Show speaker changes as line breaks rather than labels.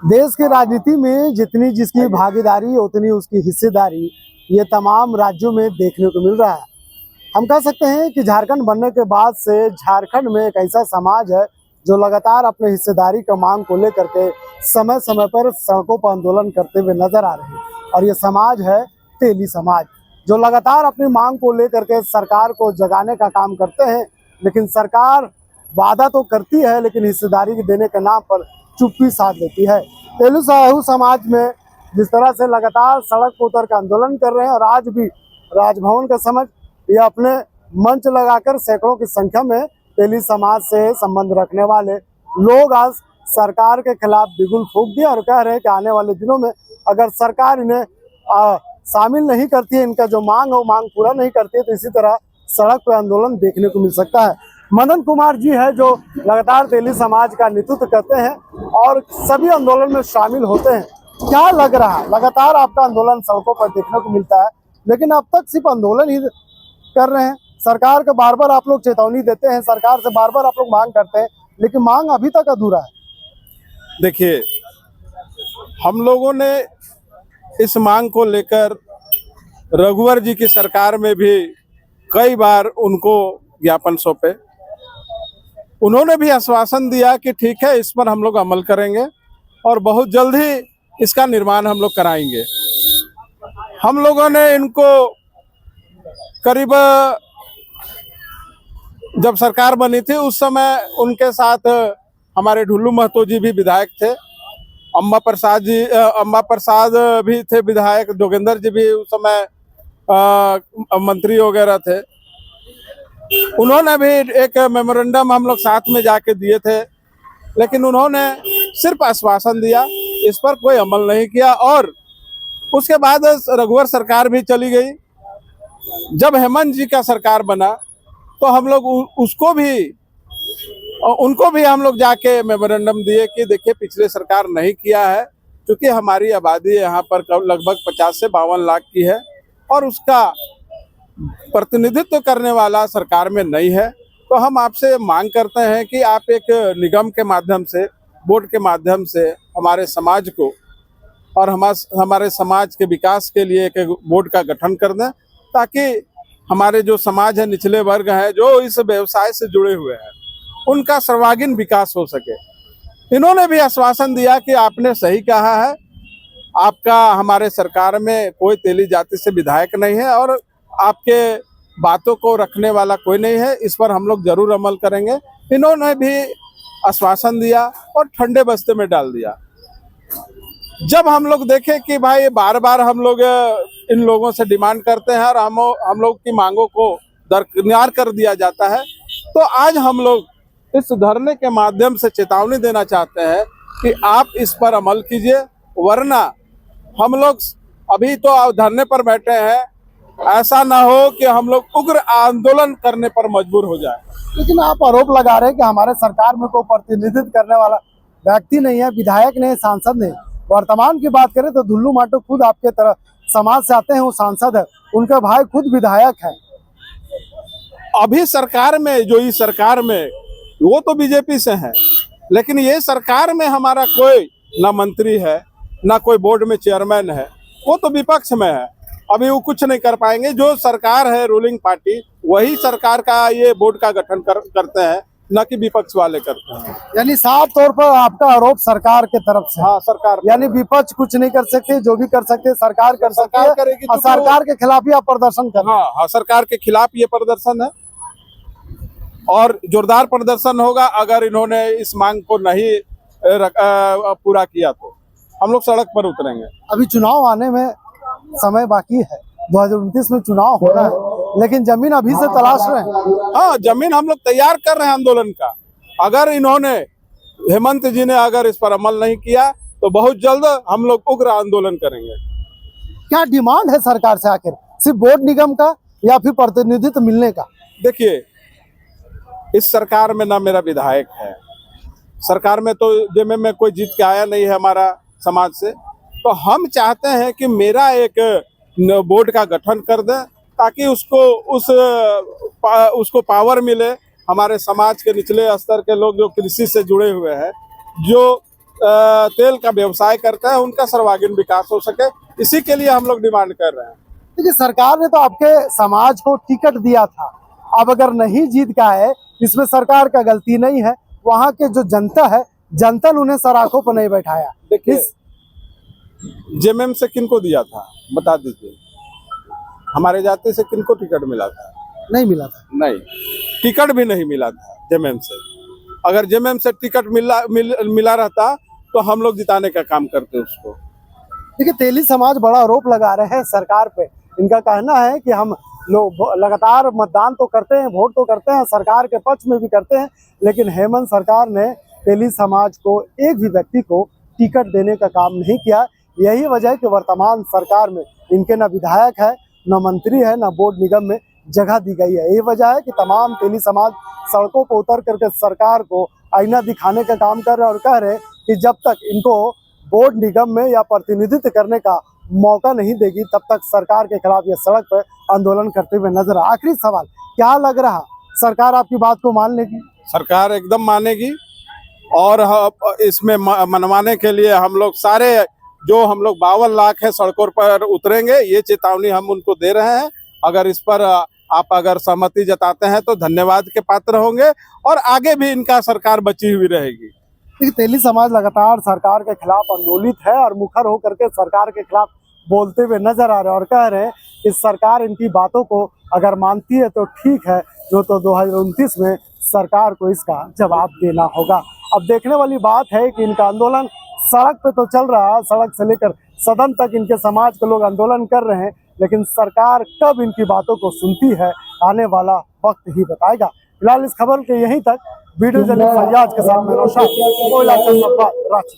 देश की राजनीति में जितनी जिसकी भागीदारी उतनी उसकी हिस्सेदारी ये तमाम राज्यों में देखने को मिल रहा है। हम कह सकते हैं कि झारखंड बनने के बाद से झारखंड में एक ऐसा समाज है जो लगातार अपने हिस्सेदारी का मांग को लेकर के समय समय पर सड़कों पर आंदोलन करते हुए नजर आ रहे हैं। और ये समाज है तेली समाज, जो लगातार अपनी मांग को लेकर के सरकार को जगाने का काम करते हैं। लेकिन सरकार वादा तो करती है लेकिन हिस्सेदारी देने के नाम पर चुप्पी साध लेती है। तेलु साहू समाज में जिस तरह से लगातार सड़क पर उतर कर आंदोलन कर रहे हैं और आज भी राजभवन का समझ ये अपने मंच लगाकर सैकड़ों की संख्या में तेली समाज से संबंध रखने वाले लोग आज सरकार के खिलाफ बिगुल फूंक दिया और कह रहे हैं कि आने वाले दिनों में अगर सरकार इन्हें शामिल नहीं करती है, इनका जो मांग है वो मांग पूरा नहीं करती है, तो इसी तरह सड़क पर आंदोलन देखने को मिल सकता है। मदन कुमार जी है जो लगातार तेली समाज का नेतृत्व करते हैं और सभी आंदोलन में शामिल होते हैं। क्या लग रहा है, लगातार आपका आंदोलन सड़कों पर देखने को मिलता है लेकिन अब तक सिर्फ आंदोलन ही कर रहे हैं। सरकार को बार बार आप लोग चेतावनी देते हैं, सरकार से बार बार आप लोग मांग करते हैं लेकिन मांग अभी तक अधूरा है।
देखिए, हम लोगों ने इस मांग को लेकर रघुवर जी की सरकार में भी कई बार उनको ज्ञापन सौंपे। उन्होंने भी आश्वासन दिया कि ठीक है, इस पर हम लोग अमल करेंगे और बहुत जल्द ही इसका निर्माण हम लोग कराएंगे। हम लोगों ने इनको करीब जब सरकार बनी थी उस समय उनके साथ हमारे ढुल्लू महतो जी भी विधायक थे, अम्मा प्रसाद भी थे विधायक, जोगेंद्र जी भी उस समय मंत्री वगैरह थे। उन्होंने भी एक मेमोरेंडम हम लोग साथ में जाके दिए थे, लेकिन उन्होंने सिर्फ आश्वासन दिया, इस पर कोई अमल नहीं किया। और उसके बाद रघुवर सरकार भी चली गई। जब हेमंत जी का सरकार बना तो हम लोग उनको भी हम लोग जाके मेमोरेंडम दिए कि देखिए पिछले सरकार नहीं किया है, क्योंकि हमारी आबादी यहाँ पर लगभग 50 से 52 लाख की है और उसका प्रतिनिधित्व करने वाला सरकार में नहीं है। तो हम आपसे मांग करते हैं कि आप एक निगम के माध्यम से, बोर्ड के माध्यम से हमारे समाज को और हमारे समाज के विकास के लिए एक बोर्ड का गठन कर दें, ताकि हमारे जो समाज है, निचले वर्ग है जो इस व्यवसाय से जुड़े हुए हैं, उनका सर्वांगीण विकास हो सके। इन्होंने भी आश्वासन दिया कि आपने सही कहा है, आपका हमारे सरकार में कोई तेली जाति से विधायक नहीं है और आपके बातों को रखने वाला कोई नहीं है, इस पर हम लोग जरूर अमल करेंगे। इन्होंने भी आश्वासन दिया और ठंडे बस्ते में डाल दिया। जब हम लोग देखें कि भाई बार बार हम लोग इन लोगों से डिमांड करते हैं और हम लोग की मांगों को दरकिनार कर दिया जाता है, तो आज हम लोग इस धरने के माध्यम से चेतावनी देना चाहते हैं कि आप इस पर अमल कीजिए, वरना हम लोग अभी तो धरने पर बैठे हैं, ऐसा ना हो कि हम लोग उग्र आंदोलन करने पर मजबूर हो जाए।
लेकिन आप आरोप लगा रहे हैं कि हमारे सरकार में कोई प्रतिनिधित्व करने वाला व्यक्ति नहीं है, विधायक नहीं, सांसद नहीं। वर्तमान की बात करें तो ढुल्लू महतो खुद आपके तरह समाज से आते हैं, वो सांसद है, उनका भाई खुद विधायक है।
अभी सरकार में, जो इस सरकार में, वो तो बीजेपी से है, लेकिन ये सरकार में हमारा कोई ना मंत्री है ना कोई बोर्ड में चेयरमैन है, वो तो विपक्ष में है। अभी वो कुछ नहीं कर पाएंगे। जो सरकार है रूलिंग पार्टी, वही सरकार का ये बोर्ड का गठन करते हैं, न कि विपक्ष वाले करते हैं।
यानी साफ तौर पर आपका आरोप सरकार के तरफ से।
हाँ, सरकार,
यानी विपक्ष कुछ नहीं कर सकते, जो भी कर सकते सरकार कर सकती है
करेगी।
और सरकार के खिलाफ ही आप प्रदर्शन कर।
हाँ, सरकार के खिलाफ ये प्रदर्शन है और जोरदार प्रदर्शन होगा। अगर इन्होंने इस मांग को नहीं पूरा किया तो हम लोग सड़क पर उतरेंगे।
अभी चुनाव आने में समय बाकी है, 2029 में चुनाव हो रहा है, लेकिन जमीन अभी से तलाश रहे हैं।
हाँ, जमीन हम लोग तैयार कर रहे हैं आंदोलन का। अगर इन्होंने, हेमंत जी ने अगर इस पर अमल नहीं किया तो बहुत जल्द हम लोग उग्र आंदोलन करेंगे।
क्या डिमांड है सरकार से, आखिर सिर्फ बोर्ड निगम का या फिर प्रतिनिधित्व मिलने का?
देखिए, इस सरकार में ना मेरा विधायक है, सरकार में तो जेमे में कोई जीत के आया नहीं है हमारा समाज से। तो हम चाहते हैं कि मेरा एक बोर्ड का गठन कर दें, ताकि उसको पावर मिले। हमारे समाज के निचले स्तर के लोग जो कृषि से जुड़े हुए हैं, जो तेल का व्यवसाय करते हैं उनका सर्वांगीण विकास हो सके, इसी के लिए हम लोग डिमांड कर रहे हैं।
देखिए, सरकार ने तो आपके समाज को टिकट दिया था, अब अगर नहीं जीत का है, इसमें सरकार का गलती नहीं है, वहाँ के जो जनता है, जनता ने उन्हें सराखों पर नहीं बैठाया।
देखिए, जेएमएम से किनको दिया था बता दीजिए, हमारे जाति से किनको टिकट मिला था?
नहीं मिला था।
नहीं, टिकट भी नहीं मिला था जेएमएम से। अगर जेएमएम से टिकट मिला रहता तो हम लोग जिताने का काम करते उसको।
देखिए, तेली समाज बड़ा आरोप लगा रहे हैं सरकार पे। इनका कहना है कि हम लोग लगातार मतदान तो करते हैं, वोट तो करते हैं, सरकार के पक्ष में भी करते हैं, लेकिन हेमंत सरकार ने तेली समाज को एक भी व्यक्ति को टिकट देने का काम नहीं किया। यही वजह है कि वर्तमान सरकार में इनके न विधायक है, न मंत्री है, न बोर्ड निगम में जगह दी गई है। यही वजह है कि तमाम तेली समाज सड़कों पर उतर करके सरकार को आईना दिखाने का काम कर रहे हैं और कह रहे हैं कि जब तक इनको बोर्ड निगम में या प्रतिनिधित्व करने का मौका नहीं देगी, तब तक सरकार के खिलाफ ये सड़क पर आंदोलन करते हुए नजर। आखिरी सवाल, क्या लग रहा, सरकार आपकी बात को मान लेगी?
सरकार एकदम मानेगी, और इसमें मनवाने के लिए हम लोग सारे जो हम लोग 52 लाख है सड़कों पर उतरेंगे, ये चेतावनी हम उनको दे रहे हैं। अगर इस पर आप अगर सहमति जताते हैं तो धन्यवाद के पात्र होंगे, और आगे भी इनका सरकार बची हुई रहेगी।
तेली समाज लगातार सरकार के खिलाफ आंदोलित है और मुखर होकर के सरकार के खिलाफ बोलते हुए नजर आ रहे हैं और कह रहे हैं कि सरकार इनकी बातों को अगर मानती है तो ठीक है, जो तो 2029 में सरकार को इसका जवाब देना होगा। अब देखने वाली बात है कि इनका आंदोलन सड़क पे तो चल रहा है, सड़क से लेकर सदन तक इनके समाज के लोग आंदोलन कर रहे हैं, लेकिन सरकार कब इनकी बातों को सुनती है, आने वाला वक्त ही बताएगा। फिलहाल इस खबर के यहीं तक। वीडियो जर्नलिस्ट फैयाज के साथ मैं रोशन, कोयला चंद, रांची।